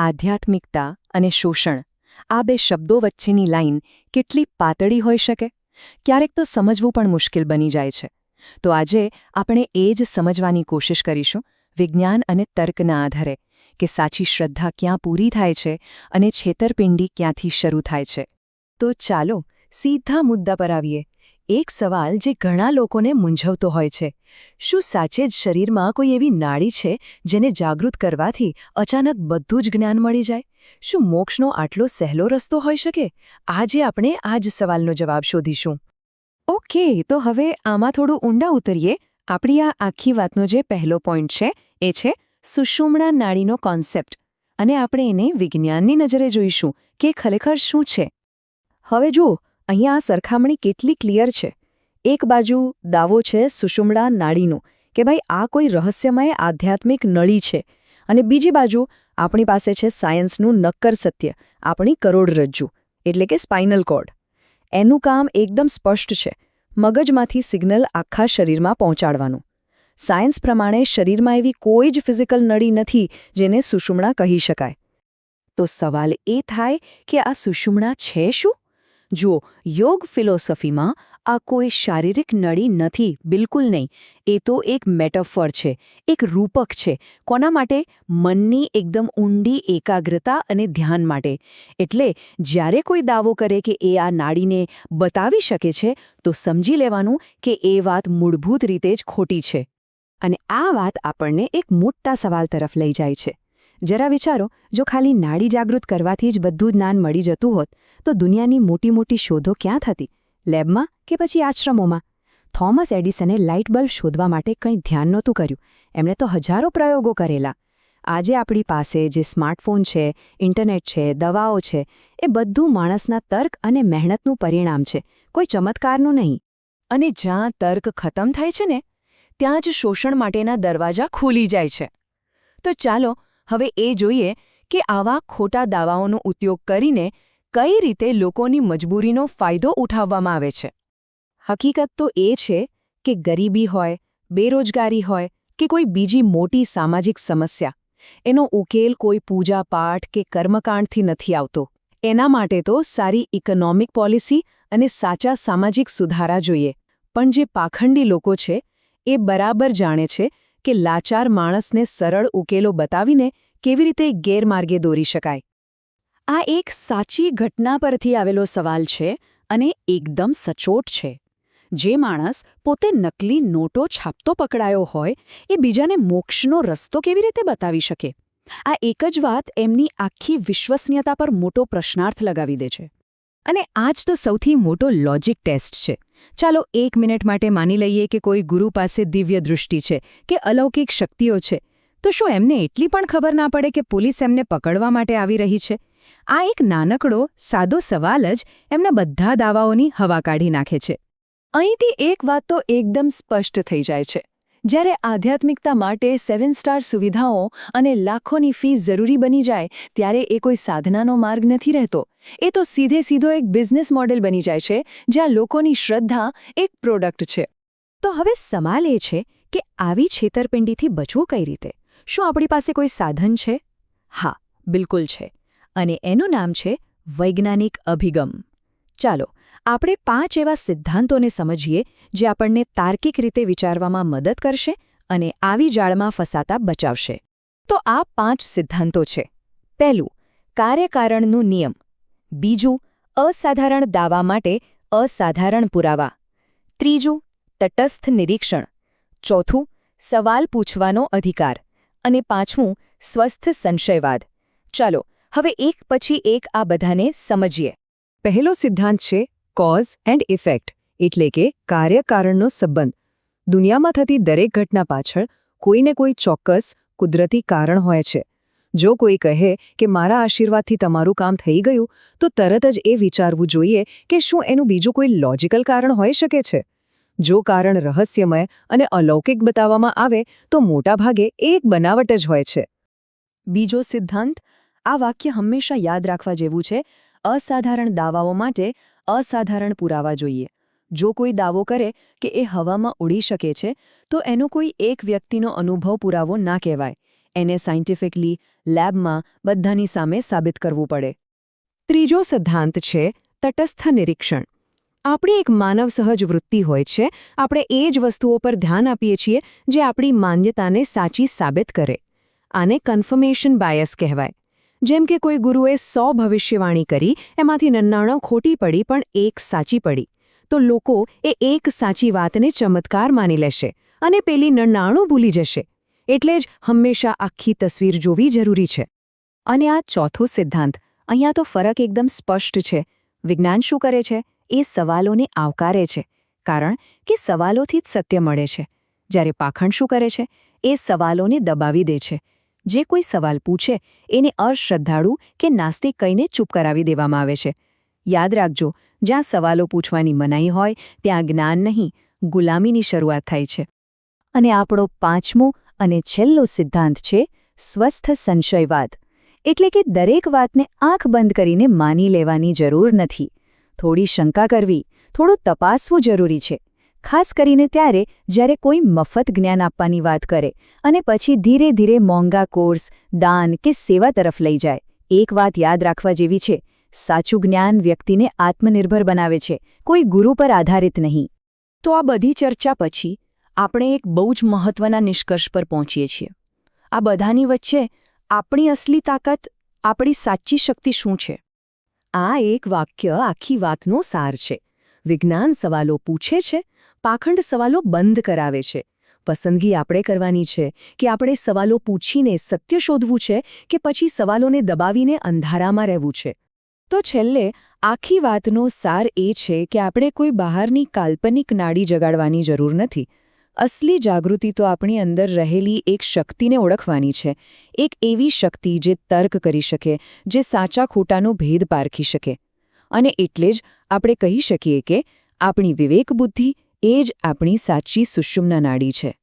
આધ્યાત્મિકતા અને શોષણ આ બે શબ્દો વચ્ચેની લાઈન કેટલી પાતળી હોઈ શકે? ક્યારેક તો સમજવું પણ મુશ્કેલ બની જાય છે. તો આજે આપણે એ જ સમજવાની કોશિશ કરીશું વિજ્ઞાન અને તર્કના આધારે કે સાચી શ્રદ્ધા ક્યાં પૂરી થાય છે અને છેતરપિંડી ક્યાંથી શરૂ થાય છે. તો ચાલો સીધા મુદ્દા પર આવીએ. એક સવાલ જે ઘણા લોકોને મૂંઝવતો હોય છે, શું સાચે જ શરીરમાં કોઈ એવી નાડી છે જેને જાગૃત કરવાથી અચાનક બધું જ જ્ઞાન મળી જાય? શું મોક્ષનો આટલો સહેલો રસ્તો હોઈ શકે? આજે આપણે આ જ સવાલનો જવાબ શોધીશું. ઓકે, તો હવે આમાં થોડું ઊંડા ઉતરીએ. આપણી આ આખી વાતનો જે પહેલો પોઈન્ટ છે એ છે સુષુમ્ણા નાડીનો કોન્સેપ્ટ, અને આપણે એને વિજ્ઞાનની નજરે જોઈશું કે ખરેખર શું છે. હવે જુઓ, અહીંયા આ સરખામણી કેટલી ક્લિયર છે. એક બાજુ દાવો છે સુષુમ્ણા નાડીનો કે ભાઈ આ કોઈ રહસ્યમય આધ્યાત્મિક નળી છે, અને બીજી બાજુ આપણી પાસે છે સાયન્સનું નક્કર સત્ય, આપણી કરોડરજ્જુ એટલે કે સ્પાઇનલ કોર્ડ. એનું કામ એકદમ સ્પષ્ટ છે, મગજમાંથી સિગ્નલ આખા શરીરમાં પહોંચાડવાનું. સાયન્સ પ્રમાણે શરીરમાં એવી કોઈ જ ફિઝિકલ નળી નથી જેને સુષુમ્ણા કહી શકાય. તો સવાલ એ થાય કે આ સુષુમ્ણા છે શું? જુઓ, યોગ ફિલોસોફીમાં આ કોઈ શારીરિક નળી નથી, બિલકુલ નહીં. એ તો એક મેટાફોર છે, એક રૂપક છે. કોના માટે? મનની એકદમ ઊંડી એકાગ્રતા અને ધ્યાન માટે. એટલે જ્યારે કોઈ દાવો કરે કે એ આ નાડીને બતાવી શકે છે, તો સમજી લેવાનું કે એ વાત મૂળભૂત રીતે જ ખોટી છે. અને આ વાત આપણને એક મોટા સવાલ તરફ લઈ જાય છે. જરા વિચારો, જો ખાલી નાડી જાગૃત કરવાથી જ બધું જ્ઞાન મળી જતું હોત તો દુનિયાની મોટી મોટી શોધો ક્યાં થતી? લેબમાં કે પછી આશ્રમોમાં? થોમસ એડિસને લાઇટ બલ્બ શોધવા માટે કંઈ ધ્યાન નહોતું કર્યું. એમણે તો હજારો પ્રયોગો કરેલા. આજે આપણી પાસે જે સ્માર્ટફોન છે, ઇન્ટરનેટ છે, દવાઓ છે, એ બધું માણસના તર્ક અને મહેનતનું પરિણામ છે, કોઈ ચમત્કારનું નહીં. અને જ્યાં તર્ક ખતમ થાય છે ને, ત્યાં જ શોષણ માટેના દરવાજા ખુલી જાય છે. તો ચાલો હવે એ જોઈએ કે આવા ખોટા દાવાઓનો ઉપયોગ કરીને કઈ રીતે લોકોની મજબૂરીનો ફાયદો ઉઠાવવામાં આવે છે. હકીકત તો એ છે કે ગરીબી હોય, બેરોજગારી હોય કે કોઈ બીજી મોટી સામાજિક સમસ્યા, એનો ઉકેલ કોઈ પૂજાપાઠ કે કર્મકાંડથી નથી આવતો. એના માટે તો સારી ઇકોનોમિક પોલિસી અને સાચા સામાજિક સુધારા જોઈએ. પણ જે પાખંડી લોકો છે એ બરાબર જાણે છે કે લાચાર માણસને સરળ ઉકેલો બતાવીને કેવી રીતે ગેરમાર્ગે દોરી શકાય. આ એક સાચી ઘટના પરથી આવેલો સવાલ છે અને એકદમ સચોટ છે. જે માણસ પોતે નકલી નોટો છાપતો પકડાયો હોય એ બીજાને મોક્ષનો રસ્તો કેવી રીતે બતાવી શકે? આ એક જ વાત એમની આખી વિશ્વસનીયતા પર મોટો પ્રશ્નાર્થ લગાવી દે છે. અને આ જ તો સૌથી મોટો લોજિક ટેસ્ટ છે. ચાલો 1 મિનિટ માટે માની લઈએ કે કોઈ ગુરુ પાસે દિવ્ય દૃષ્ટિ છે કે અલૌકિક શક્તિઓ છે, તો શું એમને એટલી પણ ખબર ના પડે કે પોલીસ એમને પકડવા માટે આવી રહી છે? આ એક નાનકડો સાદો સવાલ જ એમના બધા દાવાઓની હવા કાઢી નાખે છે. અહીંથી એક વાત તો એકદમ સ્પષ્ટ થઈ જાય છે. જ્યારે આધ્યાત્મિકતા માટે 7 સ્ટાર સુવિધાઓ અને લાખોની ફીસ જરૂરી બની જાય, ત્યારે એ કોઈ સાધનાનો માર્ગ નથી રહેતો. એ તો સીધો એક બિઝનેસ મોડેલ બની જાય છે, જ્યાં લોકોની શ્રદ્ધા એક પ્રોડક્ટ છે. તો હવે સવાલ એ છે કે આવી છેતરપિંડીથી બચવું કઈ રીતે? શું આપણી પાસે કોઈ સાધન છે? હા, બિલકુલ છે. અને એનું નામ છે વૈજ્ઞાનિક અભિગમ. ચાલો આપણે 5 એવા સિદ્ધાંતોને સમજીએ જે આપણને તાર્કિક રીતે વિચારવામાં મદદ કરશે અને આવી જાળમાં ફસાતા બચાવશે. તો આ 5 સિદ્ધાંતો છે. પહેલું, કાર્યકારણનું નિયમ. બીજું, અસાધારણ દાવા માટે અસાધારણ પુરાવા. ત્રીજું, તટસ્થ નિરીક્ષણ. ચોથું, સવાલ પૂછવાનો અધિકાર. અને પાંચમું, સ્વસ્થ સંશયવાદ. ચાલો હવે એક પછી એક આ બધાને સમજીએ. પહેલો સિદ્ધાંત છે કોઝ એન્ડ ઇફેક્ટ, એટલે કે કાર્યકારણનો સંબંધ. દુનિયામાં થતી દરેક ઘટના પાછળ કોઈને કોઈ ચોક્કસ કુદરતી કારણ હોય છે. જો કોઈ કહે કે મારા આશીર્વાદથી તમારું કામ થઈ ગયું, તો તરત જ એ વિચારવું જોઈએ કે શું એનું બીજું કોઈ લોજિકલ કારણ હોઈ શકે છે. જો કારણ રહસ્યમય અને અલૌકિક બતાવવામાં આવે તો મોટાભાગે એ એક બનાવટ જ હોય છે. બીજો સિદ્ધાંત, આ વાક્ય હંમેશા યાદ રાખવા જેવું છે, અસાધારણ દાવાઓ માટે અસાધારણ પુરાવા જોઈએ. જો કોઈ દાવો કરે કે એ હવામાં ઉડી શકે છે, તો એનો કોઈ એક વ્યક્તિનો અનુભવ પુરાવો ના કહેવાય. એને સાયન્ટિફિકલી, લેબમાં બધાની સામે સાબિત કરવું પડે. ત્રીજો સિદ્ધાંત છે તટસ્થ નિરીક્ષણ. આપણી એક માનવ સહજ વૃત્તિ હોય છે, આપણે એ જ વસ્તુઓ પર ધ્યાન આપીએ છીએ જે આપણી માન્યતાને સાચી સાબિત કરે. આને કન્ફર્મેશન બાયસ કહેવાય. જેમ કે કોઈ ગુરુએ 100 ભવિષ્યવાણી કરી, એમાંથી 99 ખોટી પડી પણ એક સાચી પડી, તો લોકો એ એક સાચી વાતને ચમત્કાર માની લેશે અને પેલી 99 ભૂલી જશે. એટલે જ હંમેશા આખી તસવીર જોવી જરૂરી છે. અને આ ચોથો સિદ્ધાંત, અહીંયા તો ફરક એકદમ સ્પષ્ટ છે. વિજ્ઞાન શું કરે છે? એ સવાલોને આવકારે છે, કારણ કે સવાલોથી જ સત્ય મળે છે. જ્યારે પાખંડ શું કરે છે? એ સવાલોને દબાવી દે છે. જે કોઈ સવાલ પૂછે એને અશ્રદ્ધાળુ કે નાસ્તિક કહીને ચૂપ કરાવી દેવામાં આવે છે. યાદ રાખજો, જ્યાં સવાલો પૂછવાની મનાઈ હોય ત્યાં જ્ઞાન નહીં, ગુલામીની શરૂઆત થાય છે. અને આપણો પાંચમો અને છેલ્લો સિદ્ધાંત છે સ્વસ્થ સંશયવાદ. એટલે કે દરેક વાતને આંખ બંધ કરીને માની લેવાની જરૂર નથી. થોડી શંકા કરવી, થોડું તપાસવું જરૂરી છે. ખાસ કરીને ત્યારે જ્યારે કોઈ મફત જ્ઞાન આપવાની વાત કરે અને પછી ધીરે ધીરે મોંઘા કોર્સ, દાન કે સેવા તરફ લઈ જાય. એક વાત યાદ રાખવા જેવી છે, સાચું જ્ઞાન વ્યક્તિને આત્મનિર્ભર બનાવે છે, કોઈ ગુરુ પર આધારિત નહીં. તો આ બધી ચર્ચા પછી આપણે એક બહુ જ મહત્વના નિષ્કર્ષ પર પહોંચીએ છીએ. આ બધાની વચ્ચે આપણી અસલી તાકાત, આપણી સાચી શક્તિ શું છે? આ એક વાક્ય આખી વાતનો સાર છે. વિજ્ઞાન સવાલો પૂછે છે, પાખંડ સવાલો બંધ કરાવે છે. પસંદગી આપણે કરવાની છે કે આપણે સવાલો પૂછીને સત્ય શોધવું છે કે પછી સવાલોને દબાવીને અંધારામાં રહેવું છે. તો છેલ્લે આખી વાતનો સાર એ છે કે આપણે કોઈ બહારની કાલ્પનિક નાડી જગાડવાની જરૂર નથી. અસલી જાગૃતિ તો આપણી અંદર રહેલી એક શક્તિને ઓળખવાની છે. એક એવી શક્તિ જે તર્ક કરી શકે, જે સાચા ખોટાનો ભેદ પારખી શકે. અને એટલે જ આપણે કહી શકીએ કે આપણી વિવેક બુદ્ધિ એ જ આપણી સાચી સુષુમ્ના નાડી છે.